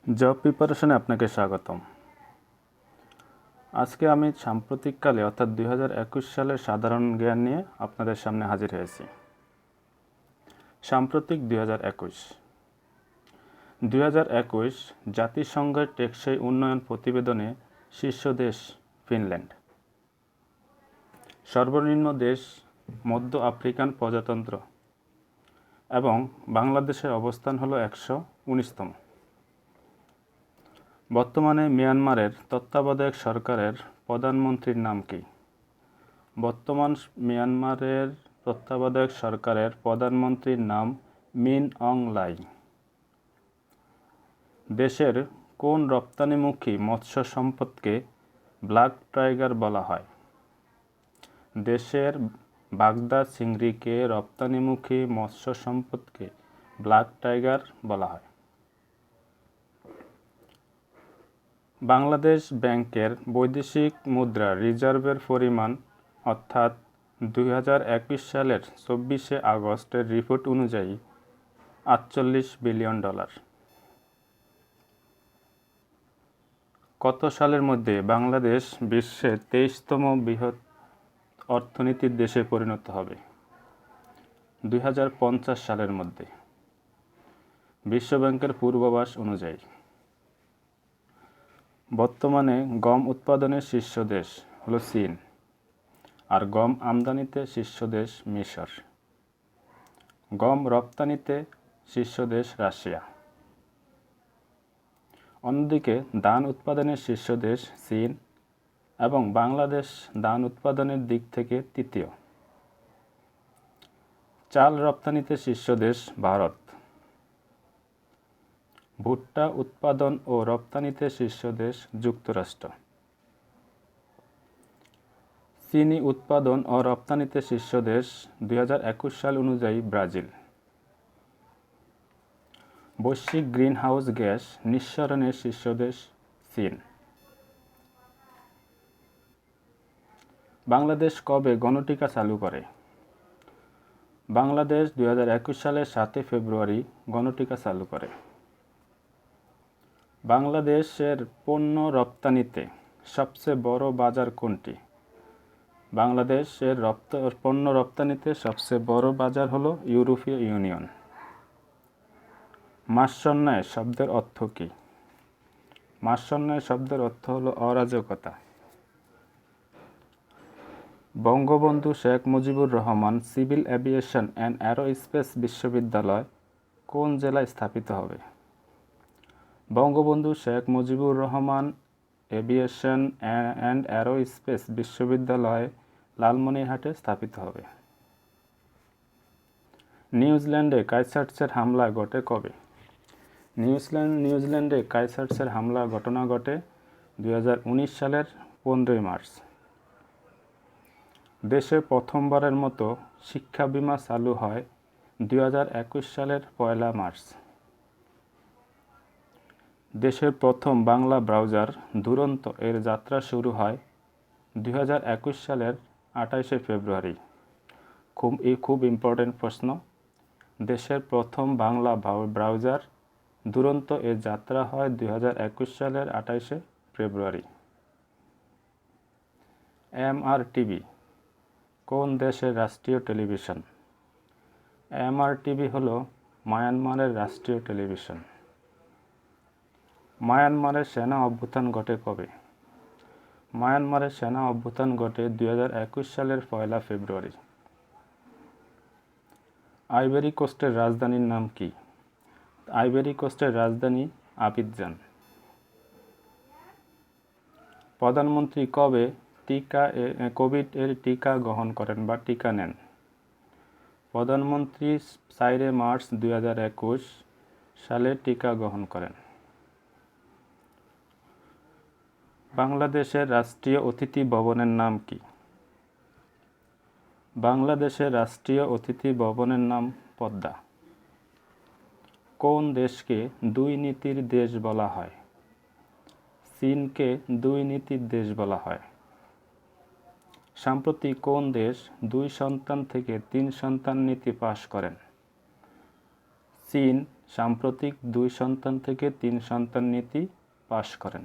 Job প্রিপারেশনে আপনাকে স্বাগতম। আজকে আমি সাম্প্রতিককালে অর্থাৎ 2021 সালের সাধারণ জ্ঞান নিয়ে আপনাদের সামনে হাজির হয়েছি। সাম্প্রতিক 2021 জাতিসংঘের টেকসই উন্নয়ন প্রতিবেদনে শীর্ষ দেশ ফিনল্যান্ড, সর্বনিম্ন দেশ মধ্য আফ্রিকান প্রজাতন্ত্র এবং বাংলাদেশের অবস্থান হলো 119তম। বর্তমানে মিয়ানমারের তত্ত্বাবধায়ক সরকারের প্রধানমন্ত্রীর নাম কি? বর্তমান মিয়ানমারের তত্ত্বাবধায়ক সরকারের প্রধানমন্ত্রীর নাম মিন অং লাই। দেশের কোন রপ্তানিমুখী মৎস্য সম্পদকে ব্ল্যাক টাইগার বলা হয়? দেশের বাগদা চিংড়িকে রপ্তানিমুখী মৎস্য সম্পদকে ব্ল্যাক টাইগার বলা হয়। বাংলাদেশ ব্যাংকের বৈদেশিক মুদ্রা রিজার্ভের পরিমাণ অর্থাৎ 2021 সালের 24শে আগস্টের রিপোর্ট অনুযায়ী $48 বিলিয়ন। কত সালের মধ্যে বাংলাদেশ বিশ্বের 23তম বৃহৎ অর্থনীতির দেশে পরিণত হবে? 2050 সালের মধ্যে, বিশ্বব্যাংকের পূর্বাভাস অনুযায়ী। বর্তমানে গম উৎপাদনের শীর্ষ দেশ হলো চীন, আর গম আমদানিতে শীর্ষ দেশ মিশর। গম রপ্তানিতে শীর্ষ দেশ রাশিয়া। অন্যদিকে ধান উৎপাদনের শীর্ষ দেশ চীন এবং বাংলাদেশ ধান উৎপাদনের দিক থেকে তৃতীয়। চাল রপ্তানিতে শীর্ষ দেশ ভারত। ভুট্টা উৎপাদন ও রপ্তানিতে শীর্ষ দেশ যুক্তরাষ্ট্র। চিনি উৎপাদন ও রপ্তানিতে শীর্ষ দেশ 2021 সাল অনুযায়ী ব্রাজিল। বৈশ্বিক গ্রিনহাউস গ্যাস নিঃসরণের শীর্ষ দেশ চীন। বাংলাদেশ কবে গণটিকা চালু করে? বাংলাদেশ 2021 সালের 7 ফেব্রুয়ারি গণটিকা চালু করে। বাংলাদেশের পণ্য রপ্তানিতে সবচেয়ে বড় বাজার কোনটি? বাংলাদেশের পণ্য রপ্তানিতে সবচেয়ে বড় বাজার হলো ইউরোপীয় ইউনিয়ন। মাৎস্যন্যায় শব্দের অর্থ কী? মাৎস্যন্যায় শব্দের অর্থ হলো অরাজকতা। Bangabandhu Sheikh Mujibur Rahman civil aviation and aerospace বিশ্ববিদ্যালয় কোন জেলায় স্থাপিত হবে? Bangabandhu Sheikh Mujibur Rahman aviation and aerospace বিশ্ববিদ্যালয় লালমনিরহাটে স্থাপিত হবে। নিউজিল্যান্ডে ক্রাইস্টচার্চের হামলা ঘটে কবে? নিউজিল্যান্ডে ক্রাইস্টচার্চের হামলা ঘটনা ঘটে 2019 সালের 15 মার্চ। দেশে প্রথমবারের মতো শিক্ষা বিমা চালু হয় 2021 সালের 1 মার্চ। দেশের প্রথম বাংলা ব্রাউজার দুরন্ত এর যাত্রা শুরু হয় 2021 সালের 28 ফেব্রুয়ারি। খুব ইম্পর্টেন্ট প্রশ্ন। দেশের প্রথম বাংলা ব্রাউজার দুরন্ত এর যাত্রা হয় 2021 সালের 28 ফেব্রুয়ারি। MRTV কোন দেশের রাষ্ট্রীয় টেলিভিশন? MRTV হলো মায়ানমারের রাষ্ট্রীয় টেলিভিশন। মায়ানমারের সেনা অভ্যুত্থান ঘটে কবে? মায়ানমারের সেনা অভ্যুত্থান ঘটে 2021 সালের 1 ফেব্রুয়ারি। আইভরি কোস্টের রাজধানীর নাম কি? আইভরি কোস্টের রাজধানী আবিদজান। প্রধানমন্ত্রী কবে কোভিড এর টিকা গ্রহণ করেন বা টিকা নেন? প্রধানমন্ত্রী 4 মার্চ 2021 সালে টিকা গ্রহণ করেন। বাংলাদেশের রাষ্ট্রীয় অতিথি ভবনের নাম কি? বাংলাদেশের রাষ্ট্রীয় অতিথি ভবনের নাম পদ্মা। কোন দেশকে দুই নীতির দেশ বলা হয়? চীনকে দুই নীতির দেশ বলা হয়। সম্প্রতি কোন দেশ 2 সন্তান থেকে 3 সন্তান নীতি পাশ করেন? চীন সাম্প্রতিক 2 সন্তান থেকে 3 সন্তান নীতি পাশ করেন?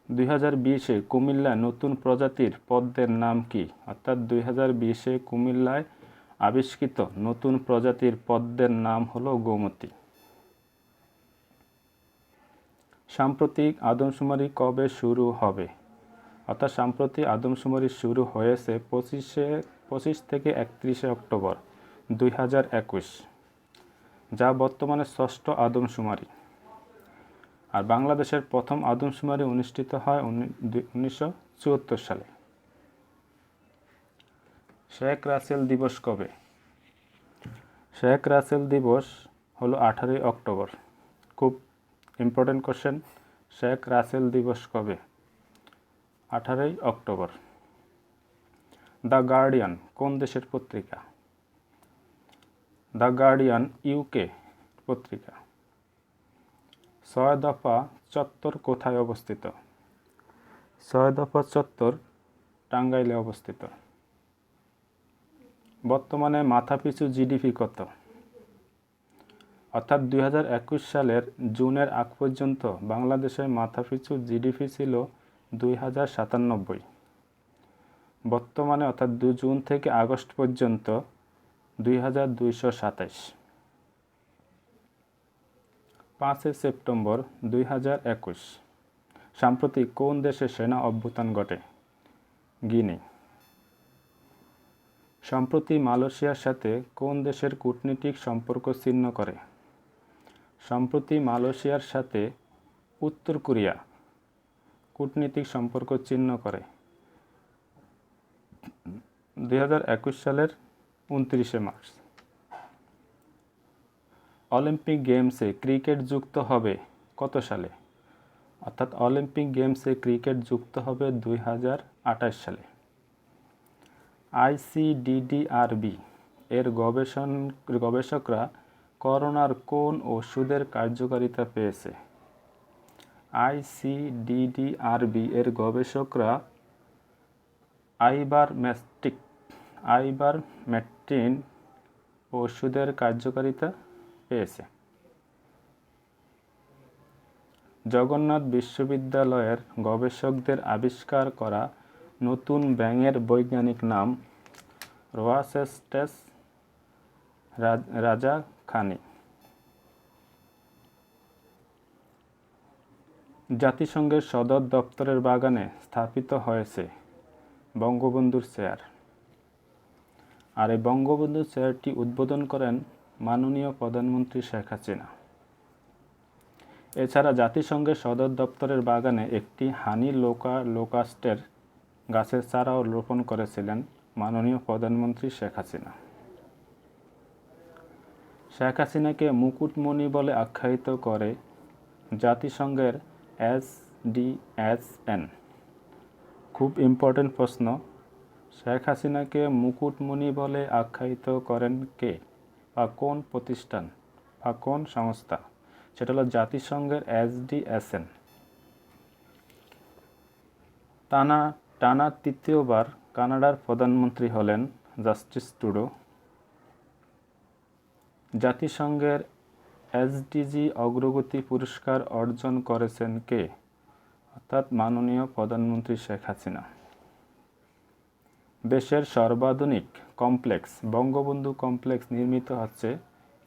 2020-এ কুমিল্লায় নতুন প্রজাতির পদ্মের নাম কি? অর্থাৎ 2020-এ কুমিল্লায় আবিষ্কৃত নতুন প্রজাতির পদ্মের নাম হলো গোমতী। সাম্প্রতিক আদমশুমারি কবে শুরু হবে? অর্থাৎ সাম্প্রতিক আদমশুমারি শুরু হয়েছে 25 থেকে 31 অক্টোবর 2021, যা বর্তমানে 6ষ্ঠ আদমশুমারি। আর বাংলাদেশের প্রথম আদমশুমারি অনুষ্ঠিত হয় 1974 সালে। শেখ রাসেল দিবস কবে? শেখ রাসেল দিবস হলো 18 অক্টোবর। খুব ইম্পর্টেন্ট কোশ্চেন। শেখ রাসেল দিবস কবে? 18 অক্টোবর। দ্য গার্ডিয়ান কোন দেশের পত্রিকা? দ্য গার্ডিয়ান ইউকে পত্রিকা। 6 দফা চত্বর কোথায় অবস্থিত? 6 দফা চত্বর টাঙ্গাইলে অবস্থিত। বর্তমানে মাথাপিছু জিডিপি কত? অর্থাৎ 2021 সালের জুনের আগ পর্যন্ত বাংলাদেশের মাথাপিছু জিডিপি ছিল 2097। বর্তমানে অর্থাৎ 2 জুন থেকে আগস্ট পর্যন্ত 2227। 5 সেপ্টেম্বর 2021 সাম্প্রতিক কোন দেশে সেনা অভ্যুত্থান ঘটে? গিনি। সম্প্রতি মালয়েশিয়ার সাথে কোন দেশের কূটনীতিক সম্পর্ক ছিন্ন করে? সম্প্রতি মালয়েশিয়ার সাথে উত্তর কোরিয়া কূটনীতিক সম্পর্ক ছিন্ন করে 2021 সালের 29 মার্চ। অলিম্পিক গেমসে ক্রিকেট যুক্ত হবে কত সালে? অর্থাৎ অলিম্পিক গেমসে ক্রিকেট যুক্ত হবে 2028 সালে। ICDDRB এর গবেষকরা করোনার কোন ওষুধের কার্যকারিতা পেয়েছে? ICDDRB এর গবেষকরা আইভারমেকটিন ওষুধের কার্যকারিতা পেয়েছে। জগন্নাথ বিশ্ববিদ্যালয়ের গবেষকদের আবিষ্কার করা নতুন ব্যাঙের বৈজ্ঞানিক নাম রোয়াসেস্টেস রাজাখানি। জাতিসংঘের সদর দপ্তরের বাগানে স্থাপিত হয়েছে বঙ্গবন্ধুর চেয়ার। আর এই বঙ্গবন্ধুর চেয়ারটি উদ্বোধন করেন মাননীয় প্রধানমন্ত্রী শেখ হাসিনা। এছাড়া জাতিসংঘের সদর দপ্তরের বাগানে একটি হানি লোকাস্টের গাছের চারাও রোপণ করেছিলেন মাননীয় প্রধানমন্ত্রী শেখ হাসিনা। শেখ হাসিনাকে মুকুটমণি বলে আখ্যায়িত করে জাতিসংঘের SDSN। খুব ইম্পর্টেন্ট প্রশ্ন। শেখ হাসিনাকে মুকুটমণি বলে আখ্যায়িত করেন কে বা কোন প্রতিষ্ঠান বা কোন সংস্থা? সেটা হলো জাতিসংঘের SDSN। টানা তৃতীয়বার কানাডার প্রধানমন্ত্রী হলেন জাস্টিন ট্রুডো। জাতিসংঘের SDG অগ্রগতি পুরস্কার অর্জন করেছেন কে? অর্থাৎ মাননীয় প্রধানমন্ত্রী শেখ হাসিনা। দেশের সর্বাধুনিক কমপ্লেক্স বঙ্গবন্ধু কমপ্লেক্স নির্মিত হচ্ছে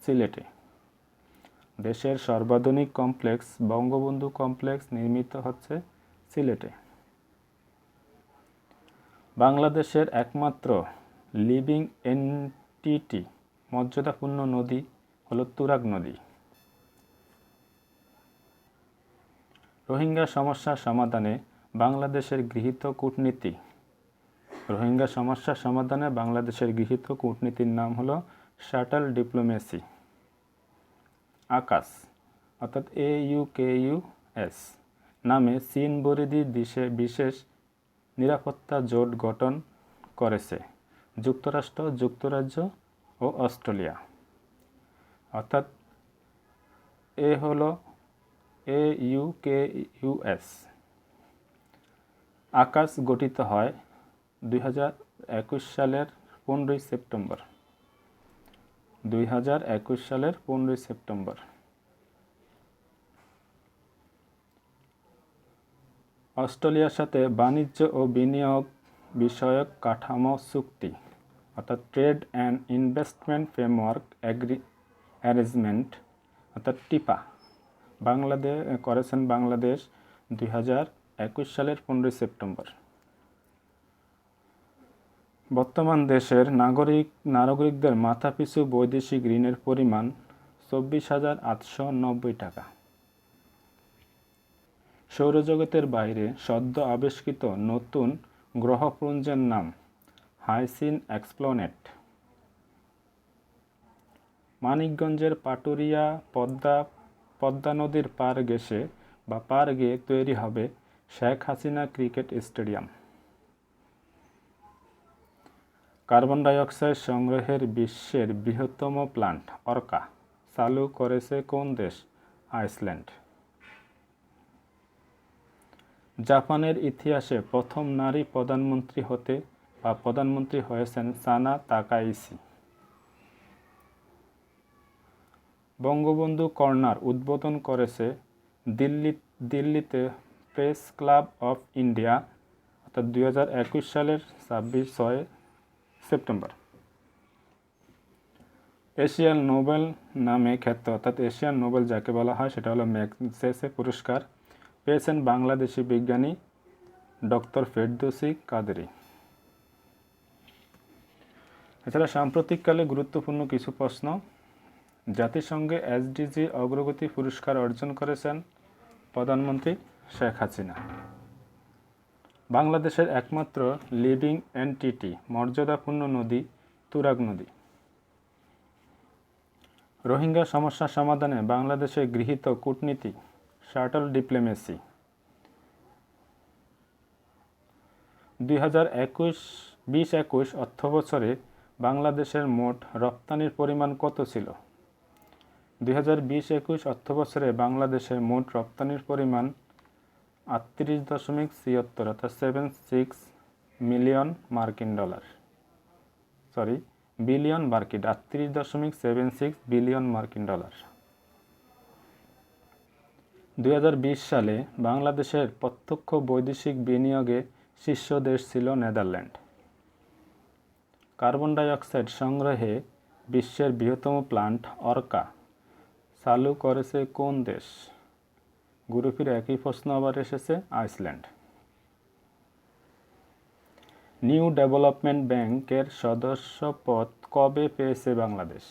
সিলেটে। দেশের সর্বাধুনিক কমপ্লেক্স বঙ্গবন্ধু কমপ্লেক্স নির্মিত হচ্ছে সিলেটে। বাংলাদেশের একমাত্র লিভিং এন্টিটি মর্যাদাপূর্ণ নদী হলো তুরাগ নদী। রোহিঙ্গা সমস্যা সমাধানে বাংলাদেশের গৃহীত কূটনীতি। রোহিঙ্গা সমস্যা সমাধানে বাংলাদেশের গৃহীত কূটনীতির নাম হলো শাটল ডিপ্লোমেসি। আকাশ অর্থাৎ AUKUS নামে চীন পরিধি বিশেষ নিরাপত্তা জোট গঠন করেছে যুক্তরাষ্ট্র, যুক্তরাজ্য ও অস্ট্রেলিয়া। অর্থাৎ এ হলো AUKUS। আকাশ গঠিত হয় 2021 সালের 15 সেপ্টেম্বর। 2021 সালের 15 সেপ্টেম্বর। অস্ট্রেলিয়ার সাথে বাণিজ্য ও বিনিয়োগ বিষয়ক কাঠামো চুক্তি অর্থাৎ trade and investment framework arrangement অর্থাৎ টিপা করেছেন বাংলাদেশ 2021 সালের 15 সেপ্টেম্বর। বর্তমান দেশের নাগরিকদের মাথাপিছু বৈদেশিক ঋণের পরিমাণ 24,890 টাকা। সৌরজগতের বাইরে সদ্য আবিষ্কৃত নতুন গ্রহপুঞ্জের নাম হাইসিন এক্সপ্লোনেট। মানিকগঞ্জের পাটুরিয়া পদ্মা নদীর পার গিয়ে তৈরি হবে Sheikh Hasina cricket stadium. Carbon dioxide সংগ্রহের বিশ্বের বৃহত্তম প্ল্যান্ট অর্কা চালু করেছে কোন দেশ? আইসল্যান্ড। জাপানের ইতিহাসে প্রথম নারী প্রধানমন্ত্রী হয়েছেন সানা তাকাইচি। বঙ্গবন্ধু কর্নার উদ্বোধন করেছে দিল্লিতে প্রেস ক্লাব অফ ইন্ডিয়া অর্থাৎ 2021 সালের 26 সেপ্টেম্বর। এশিয়ান নোবেল নামে খ্যাত অর্থাৎ এশিয়ান নোবেল যাকে বলা হয় সেটা হলো ম্যাগসেসে পুরস্কার পেয়েছেন বাংলাদেশি বিজ্ঞানী ডক্টর ফেরদৌসী কাদেরী। এছাড়া সাম্প্রতিককালে গুরুত্বপূর্ণ কিছু প্রশ্ন। জাতিসংঘে এসডিজি অগ্রগতি পুরস্কার অর্জন করেছেন প্রধানমন্ত্রী শেখ হাসিনা। বাংলাদেশের একমাত্র লিভিং এন্টিটি মর্যাদাপূর্ণ নদী তুরাগ নদী। রোহিঙ্গা সমস্যা সমাধানে বাংলাদেশে গৃহীত কূটনীতি শাটল ডিপ্লোমেসি। 2020-21 অর্থবছরে বাংলাদেশের মোট রপ্তানির পরিমাণ কত ছিল? 2020-21 অর্থবছরে বাংলাদেশের মোট রপ্তানির পরিমাণ 38.76 অর্থাৎ 76 বিলিয়ন মার্কিন ডলার। 38.76 বিলিয়ন মার্কিন ডলার। 2020 সালে বাংলাদেশের প্রত্যক্ষ বৈদেশিক বিনিয়োগে শীর্ষ দেশ ছিল নেদারল্যান্ড। কার্বন ডাইঅক্সাইড সংগ্রহে বিশ্বের বৃহত্তম প্ল্যান্ট অর্কা চালু করেছে কোন দেশ? গ্রুপের একই প্রশ্ন আবার এসেছে আইসল্যান্ড। নিউ ডেভেলপমেন্ট ব্যাংকের সদস্যপদ কবে পেয়েছে বাংলাদেশ?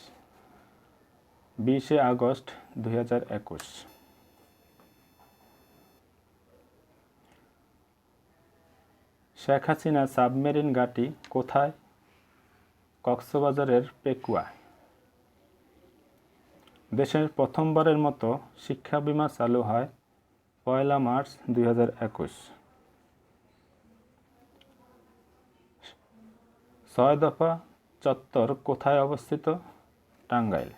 20 আগস্ট 2021। শেখ হাসিনা সাবমেরিন ঘাঁটি কোথায়? কক্সবাজারের পেকুয়া। দেশের প্রথমবারের মতো শিক্ষা বীমা চালু হয় 1 মার্চ 2021। 6 দফা চত্বর কোথায় অবস্থিত? টাঙ্গাইল।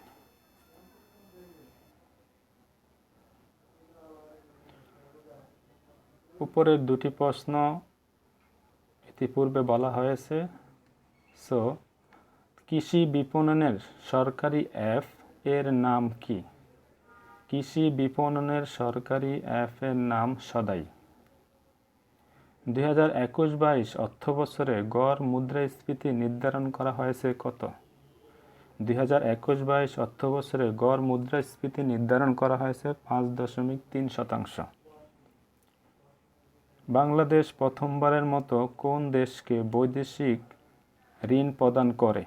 উপরের দুটি প্রশ্ন ইতিপূর্বে বলা হয়েছে। কৃষি বিপণনের সরকারি অ্যাপ এর নাম কি? কৃষি বিপণনের সরকারি অ্যাপ এর নাম সদাই। 2021-22 অর্থবছরে গড় মুদ্রাস্ফীতি নির্ধারণ করা হয়েছে কত? 2021-22 অর্থবছরে গড় মুদ্রাস্ফীতি নির্ধারণ করা হয়েছে 5.3%। বাংলাদেশ প্রথমবারের মতো কোন দেশকে বৈদেশিক ঋণ প্রদান করে?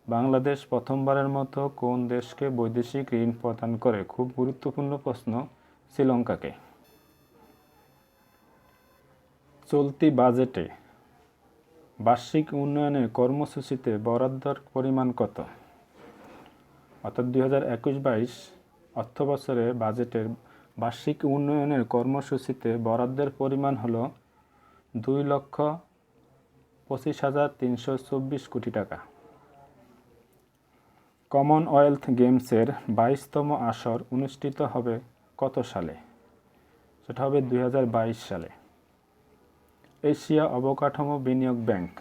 বাংলাদেশ প্রথমবারের মতো কোন দেশকে বৈদেশিক ঋণ প্রদান করে? খুব গুরুত্বপূর্ণ প্রশ্ন। শ্রীলঙ্কাকে। চলতি বাজেটে বার্ষিক উন্নয়নের কর্মসূচিতে বরাদ্দর পরিমাণ কত? অর্থাৎ 2021-22 অর্থবছরে বাজেটের বার্ষিক উন্নয়নের কর্মসূচিতে বরাদ্দের পরিমাণ হল 2,25,324 কোটি টাকা। কমনওয়েলথ গেমসের 22তম আসর অনুষ্ঠিত হবে কত সালে? সেটা হবে 2022 সালে। এশিয়া অবকাঠামো বিনিয়োগ ব্যাংক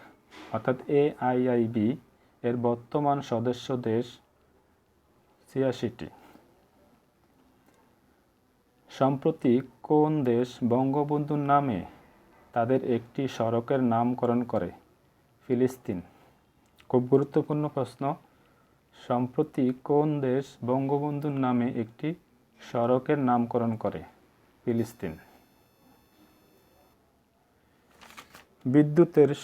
অর্থাৎ AIIB এর বর্তমান সদস্য দেশ ৮৬টি। সম্প্রতি কোন দেশ বঙ্গবন্ধুর নামে তাদের একটি সড়কের নামকরণ করে? ফিলিস্তিন। খুব গুরুত্বপূর্ণ প্রশ্ন। সম্প্রতি কোন দেশ বঙ্গবন্ধুর নামে একটি সড়কের নামকরণ করে? ফিলিস্তিন। বিদ্যুতের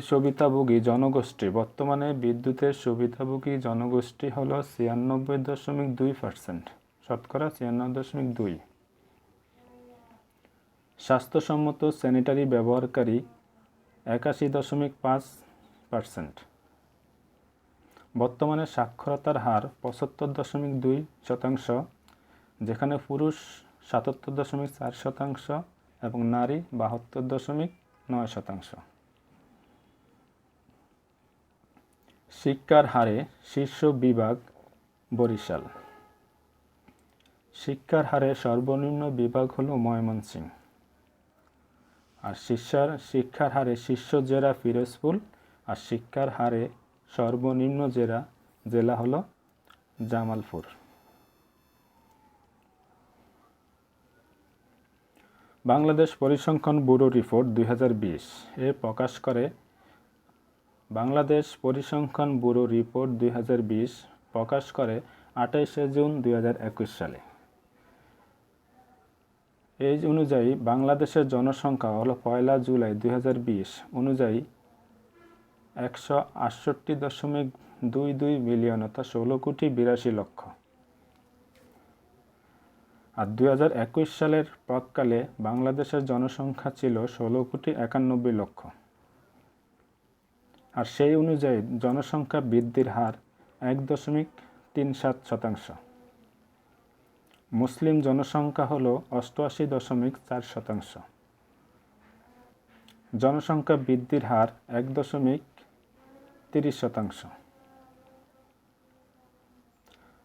সুবিধাভোগী জনগোষ্ঠী। বর্তমানে বিদ্যুতের সুবিধাভোগী জনগোষ্ঠী হল ৯৬.২%, শতকরা ৯৬.২। স্বাস্থ্যসম্মত স্যানিটারি ব্যবহারকারী ৮১.৫%। বর্তমানে সাক্ষরতার হার ৭৫.২%, যেখানে পুরুষ ৭৭.৪% এবং নারী ৭২.৯%। শিক্ষার হারে শীর্ষ বিভাগ বরিশাল। শিক্ষার হারে সর্বনিম্ন বিভাগ হল ময়মনসিংহ। আর শিক্ষার হারে শীর্ষ জেলা পিরোজপুর, আর শিক্ষার হারে সর্বনিম্ন জেলা হল জামালপুর। বাংলাদেশ পরিসংখ্যান ব্যুরো রিপোর্ট ২০২০ এ প্রকাশ করে। বাংলাদেশ পরিসংখ্যান ব্যুরো রিপোর্ট ২০২০ প্রকাশ করে ২৮শে জুন ২০২১ সালে। এই অনুযায়ী বাংলাদেশের জনসংখ্যা হল ১ জুলাই ২০২০ অনুযায়ী ১৬৮.২২ মিলিয়ন, অর্থাৎ ১৬,৮২,০০,০০০। আর ২০২১ সালের প্রাক্কালে বাংলাদেশের জনসংখ্যা ছিল ১৬,৯১,০০,০০০। আর সেই অনুযায়ী জনসংখ্যা বৃদ্ধির হার ১.৩৭%। মুসলিম জনসংখ্যা হল ৮৮.৪%। জনসংখ্যা বৃদ্ধির হার ১.৩০%।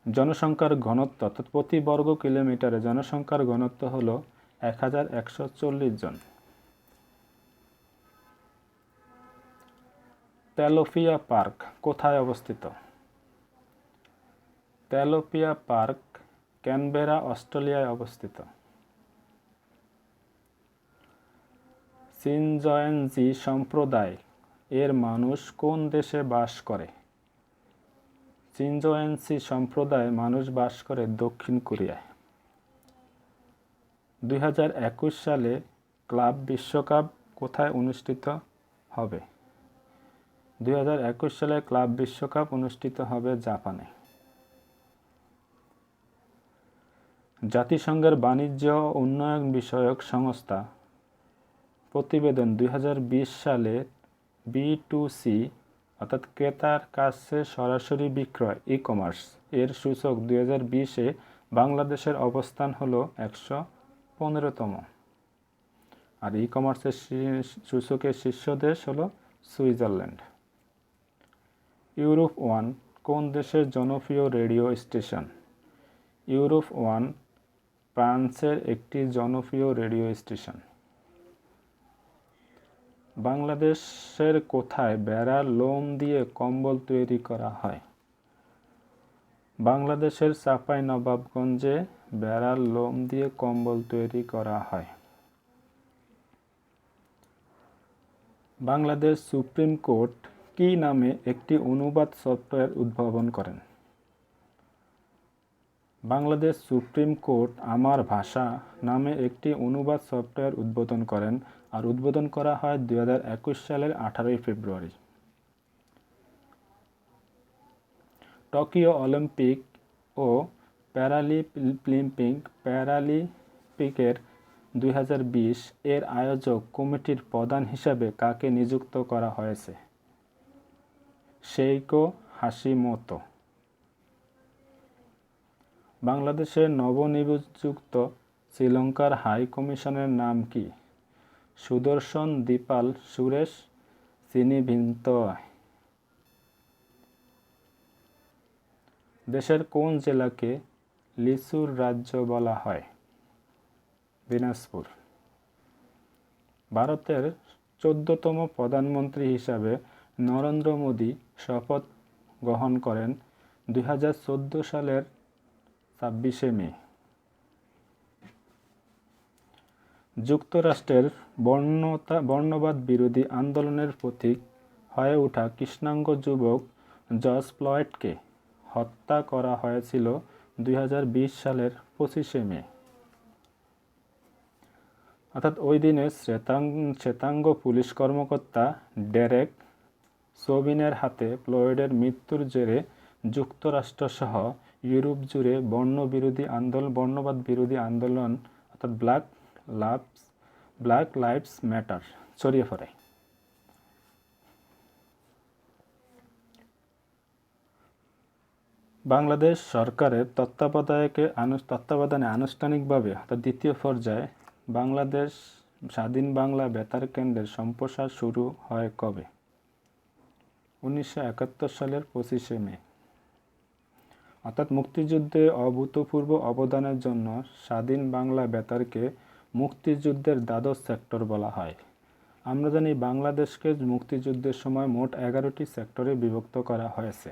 জনসংখ্যার ঘনত্ব, অর্থাৎ প্রতি বর্গ কিলোমিটারে জনসংখ্যার ঘনত্ব হল ১,১৪০ জন। তেলাপিয়া পার্ক কোথায় অবস্থিত? তেলাপিয়া পার্ক ক্যানবেরা, অস্ট্রেলিয়ায় অবস্থিত। চিনজয়েনজি সম্প্রদায় এর মানুষ কোন দেশে বাস করে? চিনজয়েনজি সম্প্রদায়ের মানুষ বাস করে দক্ষিণ কোরিয়ায়। ২০২১ সালে ক্লাব বিশ্বকাপ কোথায় অনুষ্ঠিত হবে? ২০২১ সালে ক্লাব বিশ্বকাপ অনুষ্ঠিত হবে জাপানে। জাতিসংঘের বাণিজ্য উন্নয়ন বিষয়ক সংস্থা প্রতিবেদন ২০২০ সালে B2C, অর্থাৎ ক্রেতার কাছে সরাসরি বিক্রয়, ই-কমার্স এর সূচক ২০২০-এ বাংলাদেশের অবস্থান হল ১১৫তম। আর ই-কমার্সের সূচকের শীর্ষ দেশ হল সুইজারল্যান্ড। ইউরোপ ওয়ান কোন দেশের জনপ্রিয় রেডিও স্টেশন? ইউরোপ ওয়ান ফ্রান্সের একটি জনপ্রিয় রেডিও স্টেশন। বাংলাদেশের কোথায় ভেড়ার লোম দিয়ে কম্বল তৈরি করা হয়? বাংলাদেশের চাঁপাইনবাবগঞ্জে ভেড়ার লোম দিয়ে কম্বল তৈরি করা হয়। বাংলাদেশ সুপ্রিম কোর্ট কি নামে একটি অনুবাদ সফটওয়্যার উদ্ভাবন করেন? বাংলাদেশ সুপ্রিম কোর্ট আমার ভাষা নামে একটি অনুবাদ সফটওয়্যার উদ্বোধন করেন, আর উদ্বোধন করা হয় ২০২১ সালের ১৮ ফেব্রুয়ারি। টোকিও অলিম্পিক ও প্যারালিম্পিকের ২০২০ এর আয়োজক কমিটির প্রধান হিসাবে কাকে নিযুক্ত করা হয়েছে? সেইকো হাশিমোতো। বাংলাদেশের নবনিযুক্ত শ্রীলঙ্কার হাই কমিশনের নাম কি? সুদর্শন দীপাল সুরেশ সিনিভিন্তয়। দেশের কোন জেলাকে লিচুর রাজ্য বলা হয়? দিনাজপুর। ভারতের ১৪তম প্রধানমন্ত্রী হিসাবে নরেন্দ্র মোদী শপথ গ্রহণ করেন 2014 সালের 26শে মে। যুক্তরাষ্ট্রের বর্ণবাদ বিরোধী আন্দোলনের প্রতীক হয়ে ওঠা কৃষ্ণাঙ্গ যুবক জর্জ ফ্লয়েডকে হত্যা করা হয়েছিল 2020 সালের 25শে মে। অর্থাৎ ওই দিনে শ্বেতাঙ্গ পুলিশ কর্মকর্তা ডেরেক সোবিনের হাতে ফ্লয়েডের মৃত্যুর জেরে যুক্তরাষ্ট্রসহ ইউরোপ জুড়ে বর্ণবাদ বিরোধী আন্দোলন অর্থাৎ ব্ল্যাক লাইভস ম্যাটার ছড়িয়ে পড়ে। বাংলাদেশ সরকারের তত্ত্বাবধানে আনুষ্ঠানিকভাবে অর্থাৎ দ্বিতীয় পর্যায়ে বাংলাদেশ স্বাধীন বাংলা বেতার কেন্দ্রের সম্প্রসার শুরু হয় কবে? 1971 সালের 25শে মে। অর্থাৎ মুক্তিযুদ্ধে অভূতপূর্ব অবদানের জন্য স্বাধীন বাংলা বেতারকে মুক্তিযুদ্ধের দ্বাদশ সেক্টর বলা হয়। আমরা জানি বাংলাদেশকে মুক্তিযুদ্ধের সময় মোট 11টি সেক্টরে বিভক্ত করা হয়েছে,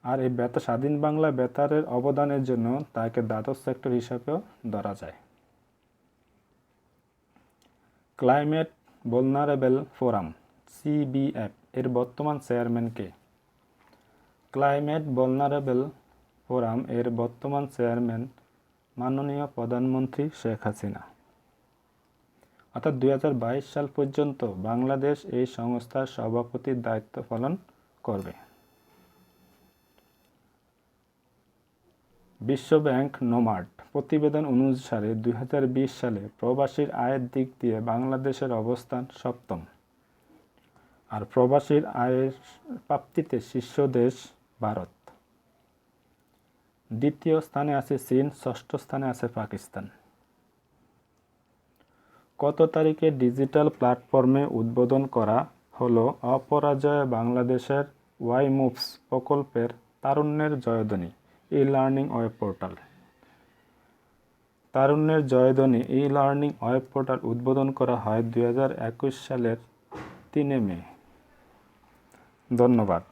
আর এই স্বাধীন বাংলা বেতারের অবদানের জন্য তাকে দ্বাদশ সেক্টর হিসাবেও ধরা যায়। ক্লাইমেট ভুলনারেবল ফোরাম CBF এর বর্তমান চেয়ারম্যান কে? ক্লাইমেট ভুলনারেবল ফোরাম এর বর্তমান চেয়ারম্যান মাননীয় প্রধানমন্ত্রী শেখ হাসিনা। অর্থাৎ 2022 সাল পর্যন্ত বাংলাদেশ এই সংস্থার সভাপতির দায়িত্ব পালন করবে। বিশ্বব্যাংক নোমাড প্রতিবেদন অনুসারে 2020 সালে প্রবাসীর আয়ের দিক দিয়ে বাংলাদেশের অবস্থান সপ্তম, আর প্রবাসীর আয়ের প্রাপ্তিতে শীর্ষ দেশ ভারত। দ্বিতীয় স্থানে আছে চীন, ষষ্ঠ স্থানে আছে পাকিস্তান। কত তারিখে ডিজিটাল প্ল্যাটফর্মে উদ্বোধন করা হলো অপরাজয় বাংলাদেশের ওয়াই মুভস প্রকল্পের তারুণ্যের জয়ধ্বনি ই-লার্নিং ওয়েব পোর্টাল? তারুণ্যের জয়ধ্বনি ই-লার্নিং ওয়েব পোর্টাল উদ্বোধন করা হয় 2021 সালের 3 মে। ধন্যবাদ।